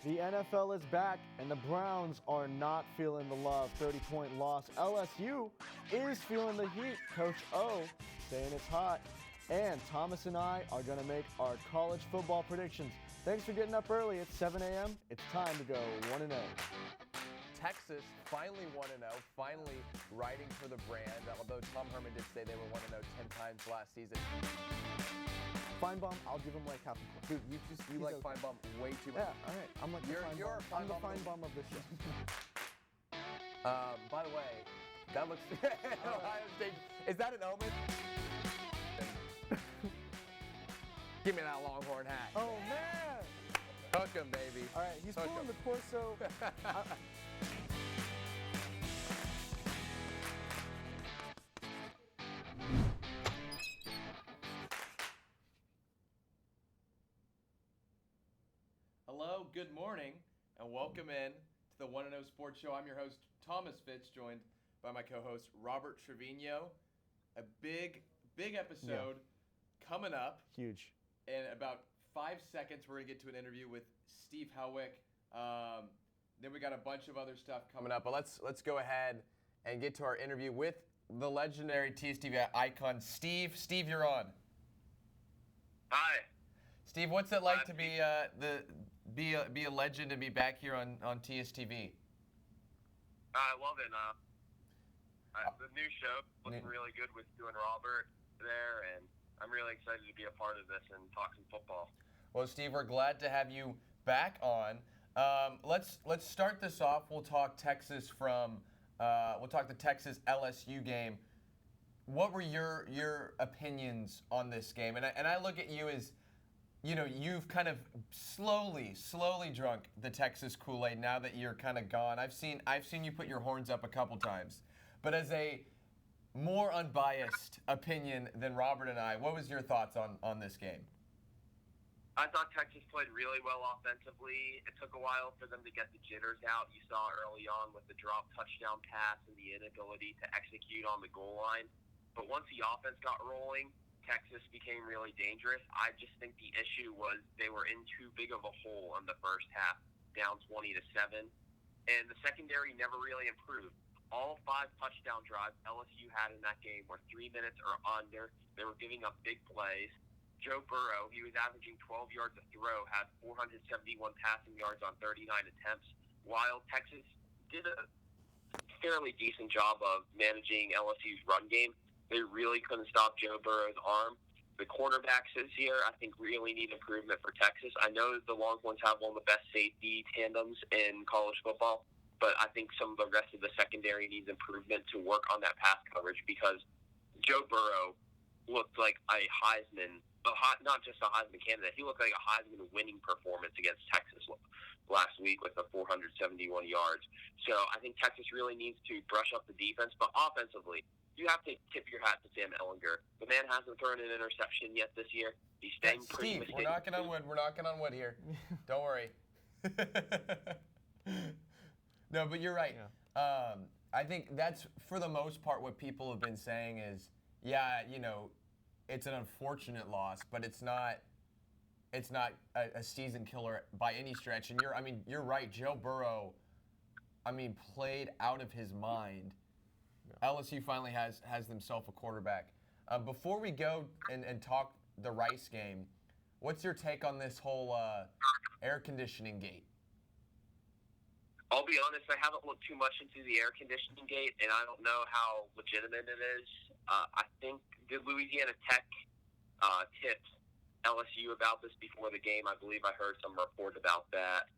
The NFL is back, and the Browns are not feeling the love. 30-point loss. LSU is feeling the heat. Coach O saying it's hot. And Thomas and I are going to make our college football predictions. Thanks for getting up early. It's 7 a.m. It's time to go 1-0. Texas finally 1-0, finally riding for the brand, although Tom Herman did say they were 1-0 10 times last season. Feinbaum, I'll give him like half a point. Dude, you like okay. Feinbaum way too much. Yeah, all right. I'm like I'm the Feinbaum of this show. By the way, that looks Ohio State. Is that an omen? Give me that Longhorn hat. Oh man! Hook him, baby. All right, he's pulling the torso. Hello, good morning, and welcome in to the 1-0 Sports Show. I'm your host, Thomas Fitch, joined by my co-host, Robert Trevino. A big episode coming up. Huge. In about 5 seconds, we're going to get to an interview with Steve Helwick. Then we got a bunch of other stuff coming up, but let's go ahead and get to our interview with the legendary TSTV icon, Steve. Steve, you're on. Hi. Steve, what's it like to be a legend and be back here on TSTV? I love it. The new show looking really good with you and Robert there, and I'm really excited to be a part of this and talk some football. Well, Steve, we're glad to have you back on. Let's start this off. We'll talk Texas we'll talk the Texas LSU game. What were your opinions on this game? And I look at you as, you know, you've kind of slowly drunk the Texas Kool-Aid now that you're kind of gone. I've seen you put your horns up a couple times. But as a more unbiased opinion than Robert and I, what was your thoughts on this game? I thought Texas played really well offensively. It took a while for them to get the jitters out. You saw early on with the drop touchdown pass and the inability to execute on the goal line. But once the offense got rolling, Texas became really dangerous. I just think the issue was they were in too big of a hole in the first half, down 20-7, and the secondary never really improved. All 5 touchdown drives LSU had in that game were 3 minutes or under. They were giving up big plays. Joe Burrow, he was averaging 12 yards a throw, had 471 passing yards on 39 attempts, while Texas did a fairly decent job of managing LSU's run game. They really couldn't stop Joe Burrow's arm. The quarterbacks this year, I think, really need improvement for Texas. I know that the Longhorns have one of the best safety tandems in college football, but I think some of the rest of the secondary needs improvement to work on that pass coverage because Joe Burrow looked like a Heisman, not just a Heisman candidate, he looked like a Heisman winning performance against Texas last week with the 471 yards. So I think Texas really needs to brush up the defense, but offensively, you have to tip your hat to Sam Ehlinger. The man hasn't thrown an interception yet this year. He's staying pretty Steve, we're knocking on wood. We're knocking on wood here. Don't worry. No, but you're right. Yeah. I think that's, for the most part, what people have been saying is, it's an unfortunate loss, but it's not a season killer by any stretch. And you're right. Joe Burrow, played out of his mind. Yeah. LSU finally has themselves a quarterback. Before we go and talk the Rice game, what's your take on this whole air conditioning gate? I'll be honest, I haven't looked too much into the air conditioning gate, and I don't know how legitimate it is. I think the Louisiana Tech tipped LSU about this before the game. I believe I heard some report about that.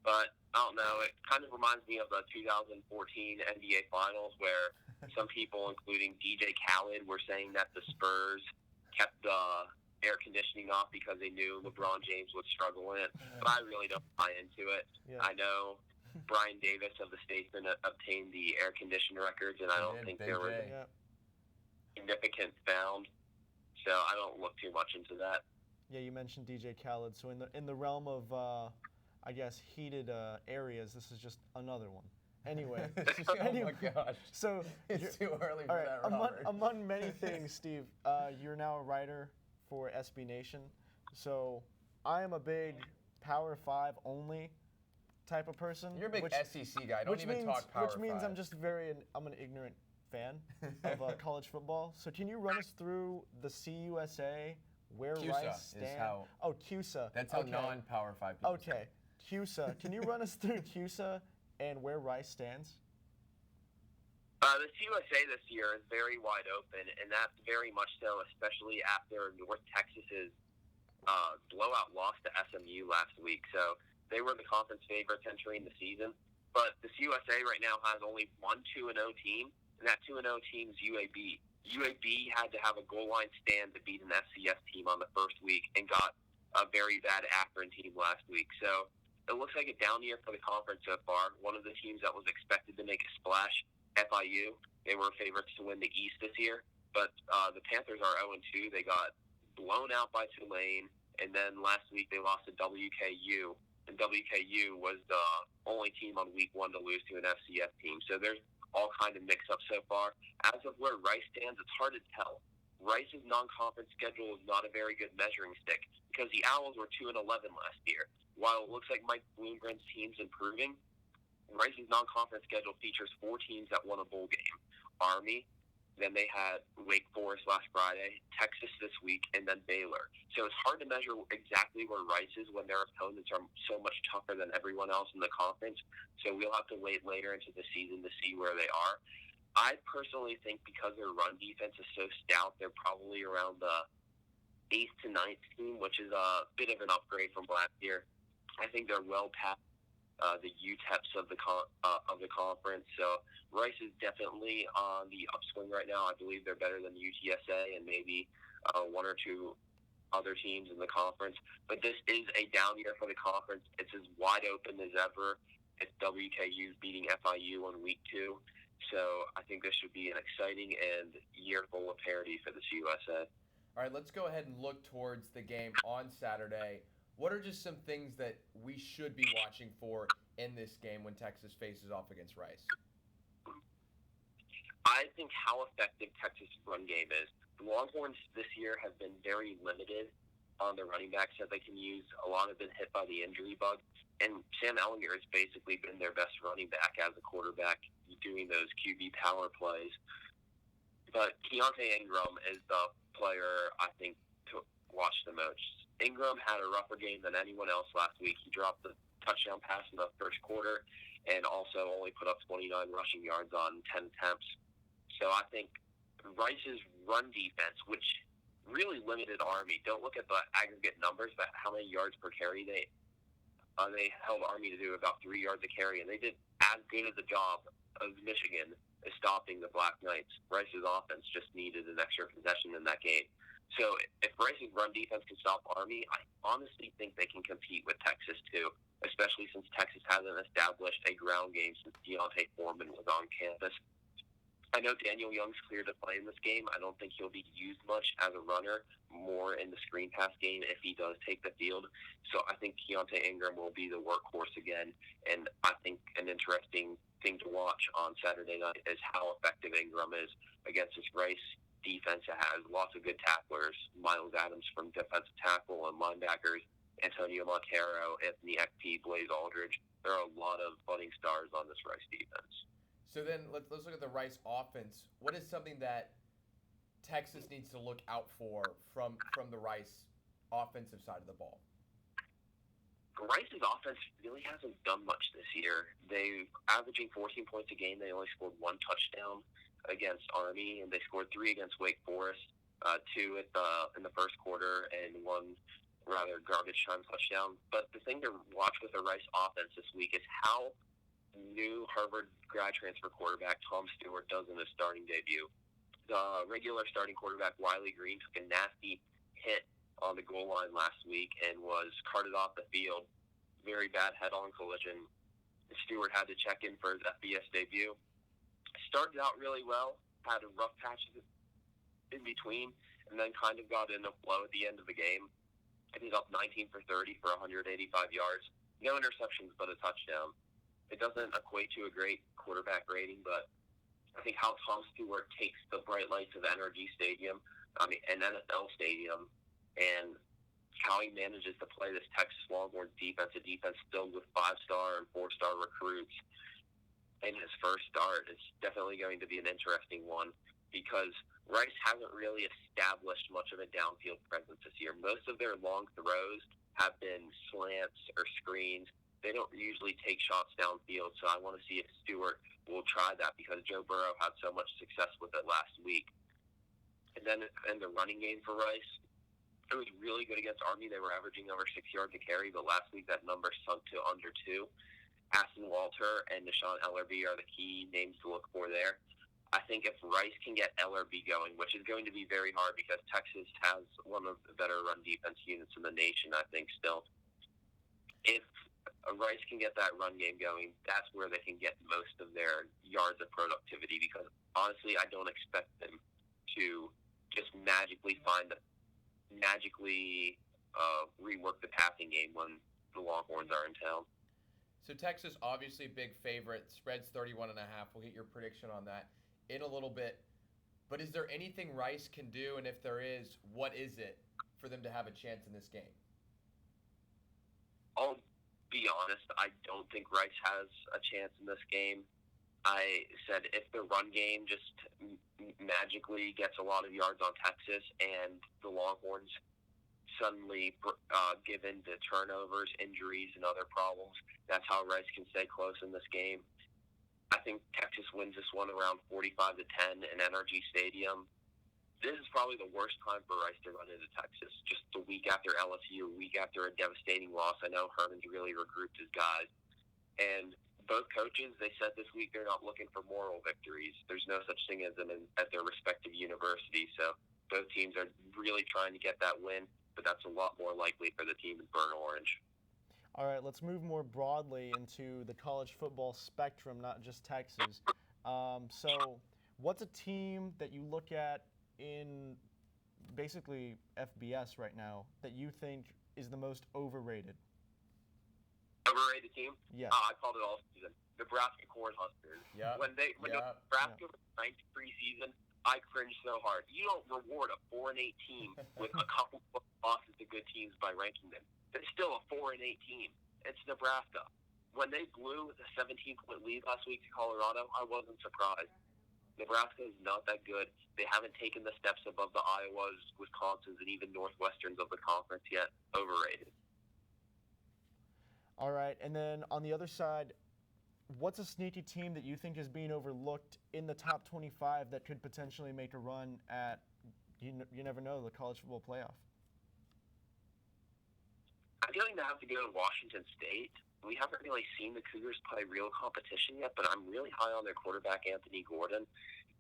But I don't know. It kind of reminds me of the 2014 NBA Finals where some people, including DJ Khaled, were saying that the Spurs kept the air conditioning off because they knew LeBron James would struggle in it. But I really don't buy into it. Yeah. I know Brian Davis of the Statesman obtained the air conditioning records, and I don't think there was a significant found. So I don't look too much into that. Yeah, you mentioned DJ Khaled. So in the realm of, I guess, heated areas, this is just another one. Anyway. Oh my gosh. So it's too early for that, Robert. Among many things, Steve, you're now a writer for SB Nation. So I am a big Power 5 only type of person. You're a big SEC guy. Don't even talk Power 5. Which means I'm an ignorant fan of college football. So can you run us through the CUSA, where CUSA Rice stands? is how. Oh, CUSA. That's how non-Power 5 people say Okay, CUSA. Can you run us through CUSA and where Rice stands? The CUSA this year is very wide open, and that's very much so, especially after North Texas's blowout loss to SMU last week. So they were the conference favorites entering the season. But the CUSA right now has only one 2-0 team, and that 2-0 team is UAB. UAB had to have a goal line stand to beat an FCS team on the first week and got a very bad Akron team last week. So it looks like a down year for the conference so far. One of the teams that was expected to make a splash, FIU, they were favorites to win the East this year. But the Panthers are 0-2. They got blown out by Tulane, and then last week they lost to WKU. And WKU was the only team on week 1 to lose to an FCS team. So there's all kind of mix-ups so far. As of where Rice stands, it's hard to tell. Rice's non-conference schedule is not a very good measuring stick because the Owls were 2-11 last year. While it looks like Mike Bloomgren's team's improving, Rice's non-conference schedule features 4 teams that won a bowl game. Army, then they had Wake Forest last Friday, Texas this week, and then Baylor. So it's hard to measure exactly where Rice is when their opponents are so much tougher than everyone else in the conference. So we'll have to wait later into the season to see where they are. I personally think because their run defense is so stout, they're probably around the 8th to 9th team, which is a bit of an upgrade from last year. I think they're well past the UTEPs of the conference. So Rice is definitely on the upswing right now. I believe they're better than UTSA and maybe 1 or 2 other teams in the conference. But this is a down year for the conference. It's as wide open as ever. It's WKU beating FIU on week 2. So I think this should be an exciting and year full of parity for the CUSA. All right, let's go ahead and look towards the game on Saturday. What are just some things that we should be watching for in this game when Texas faces off against Rice? I think how effective Texas' run game is. The Longhorns this year have been very limited on the running backs that they can use. A lot have been hit by the injury bug. And Sam Ehlinger has basically been their best running back as a quarterback, doing those QB power plays. But Keontae Ingram is the player, I think, to watch the most. Ingram had a rougher game than anyone else last week. He dropped the touchdown pass in the first quarter and also only put up 29 rushing yards on 10 attempts. So I think Rice's run defense, which really limited Army, don't look at the aggregate numbers, but how many yards per carry they held Army to do about 3 yards a carry, and they did as good of the job of Michigan as stopping the Black Knights. Rice's offense just needed an extra possession in that game. So if Rice's run defense can stop Army, I honestly think they can compete with Texas too, especially since Texas hasn't established a ground game since Deontay Foreman was on campus. I know Daniel Young's cleared to play in this game. I don't think he'll be used much as a runner, more in the screen pass game if he does take the field. So I think Keontae Ingram will be the workhorse again, and I think an interesting thing to watch on Saturday night is how effective Ingram is against this Rice defense that has lots of good tacklers, Miles Adams from defensive tackle and linebackers, Antonio Montero, Anthony Ekpe, Blaze Aldridge. There are a lot of budding stars on this Rice defense. So then let's look at the Rice offense. What is something that Texas needs to look out for from the Rice offensive side of the ball? Rice's offense really hasn't done much this year. They're averaging 14 points a game. They only scored 1 touchdown against Army, and they scored 3 against Wake Forest, 2 in the first quarter, and 1 rather garbage time touchdown. But the thing to watch with the Rice offense this week is how new Harvard grad transfer quarterback Tom Stewart does in his starting debut. The regular starting quarterback Wiley Green took a nasty hit on the goal line last week and was carted off the field. Very bad head-on collision. Stewart had to check in for his FBS debut. Started out really well, had a rough patches in between, and then kind of got in a flow at the end of the game. Ended up 19 for 30 for 185 yards. No interceptions, but a touchdown. It doesn't equate to a great quarterback rating, but I think how Tom Stewart takes the bright lights of NRG Stadium, an NFL stadium, and how he manages to play this Texas Longhorns defense, a defense filled with 5-star and 4-star recruits in his first start, is definitely going to be an interesting one because Rice hasn't really established much of a downfield presence this year. Most of their long throws have been slants or screens. They don't usually take shots downfield, so I want to see if Stewart will try that because Joe Burrow had so much success with it last week. And then in the running game for Rice, it was really good against Army. They were averaging over 6 yards a carry, but last week that number sunk to under 2. Aston Walter and Deshaun Ellerbe are the key names to look for there. I think if Rice can get Ellerbe going, which is going to be very hard because Texas has one of the better run defense units in the nation, I think, still. If Rice can get that run game going, that's where they can get most of their yards of productivity because, honestly, I don't expect them to just magically rework the passing game when the Longhorns are in town. So Texas, obviously big favorite. Spread's 31.5. We'll get your prediction on that in a little bit. But is there anything Rice can do? And if there is, what is it for them to have a chance in this game? I'll be honest, I don't think Rice has a chance in this game. I said if the run game just magically gets a lot of yards on Texas and the Longhorns suddenly give in to turnovers, injuries, and other problems, that's how Rice can stay close in this game. I think Texas wins this one around 45-10 in NRG Stadium. This is probably the worst time for Rice to run into Texas. Just the week after LSU, a week after a devastating loss. I know Herman's really regrouped his guys. And both coaches, they said this week they're not looking for moral victories. There's no such thing as them at their respective universities. So both teams are really trying to get that win, but that's a lot more likely for the team in burnt orange. All right, let's move more broadly into the college football spectrum, not just Texas. So what's a team that you look at in basically FBS right now that you think is the most overrated? Overrated team? Yes. I called it all season. Nebraska Cornhuskers. Yep. When Nebraska was ranked preseason, I cringed so hard. You don't reward a 4-8 team with a couple of losses to good teams by ranking them. It's still a 4-8 team. It's Nebraska. When they blew the 17-point lead last week to Colorado, I wasn't surprised. Nebraska is not that good. They haven't taken the steps above the Iowas, Wisconsins, and even Northwesterns of the conference yet. Overrated. All right, and then on the other side, what's a sneaky team that you think is being overlooked in the top 25 that could potentially make a run at, you never know, the college football playoff? I'm going to have to go to Washington State. We haven't really seen the Cougars play real competition yet, but I'm really high on their quarterback, Anthony Gordon.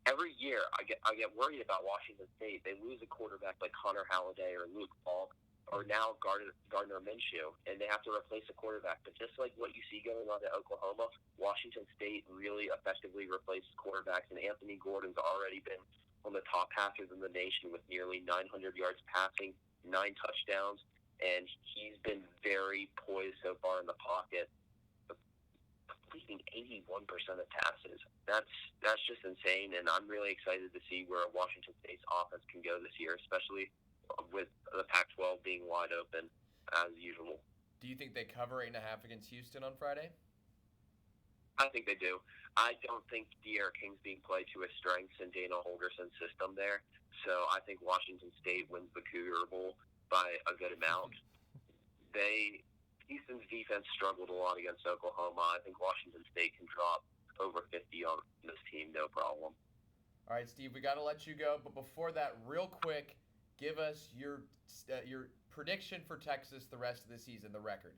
Every year, I get worried about Washington State. They lose a quarterback like Connor Halliday or Luke Falk, or now Gardner Minshew, and they have to replace a quarterback. But just like what you see going on at Oklahoma, Washington State really effectively replaces quarterbacks, and Anthony Gordon's already been one of the top passers in the nation with nearly 900 yards passing, 9 touchdowns, and he's been very poised so far in the pocket, completing 81% of passes. That's just insane, and I'm really excited to see where Washington State's offense can go this year, especially with the Pac-12 being wide open as usual. Do you think they cover 8.5 against Houston on Friday? I think they do. I don't think De'Aaron King's being played to his strengths in Dana Holgerson's system there, so I think Washington State wins the Cougar Bowl by a good amount. Houston's defense struggled a lot against Oklahoma. I think Washington State can drop over 50 on this team, no problem. All right, Steve, we got to let you go, but before that, real quick, give us your prediction for Texas the rest of the season, the record.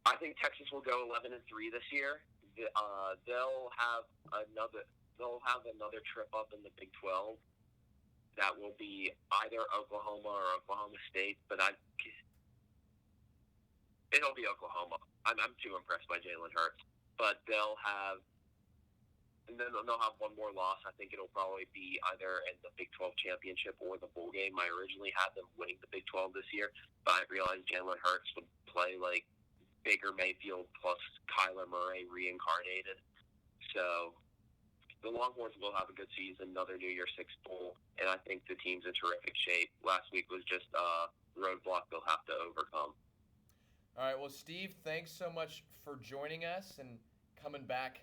I think Texas will go 11-3 this year. They'll have another trip up in the Big 12. That will be either Oklahoma or Oklahoma State, but it'll be Oklahoma. I'm too impressed by Jalen Hurts, but they'll have one more loss. I think it'll probably be either in the Big 12 championship or the bowl game. I originally had them winning the Big 12 this year, but I realized Jalen Hurts would play like Baker Mayfield plus Kyler Murray reincarnated. So the Longhorns will have a good season, another New Year's Six bowl, and I think the team's in terrific shape. Last week was just a roadblock they'll have to overcome. All right, well, Steve, thanks so much for joining us and coming back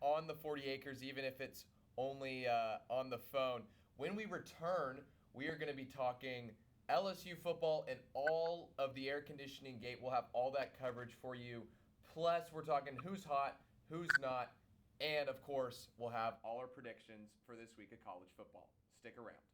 on the 40 acres, even if it's only on the phone. When we return, we are going to be talking LSU football and all of the air conditioning gate. We'll have all that coverage for you. Plus, we're talking who's hot, who's not, and of course, we'll have all our predictions for this week of college football. Stick around.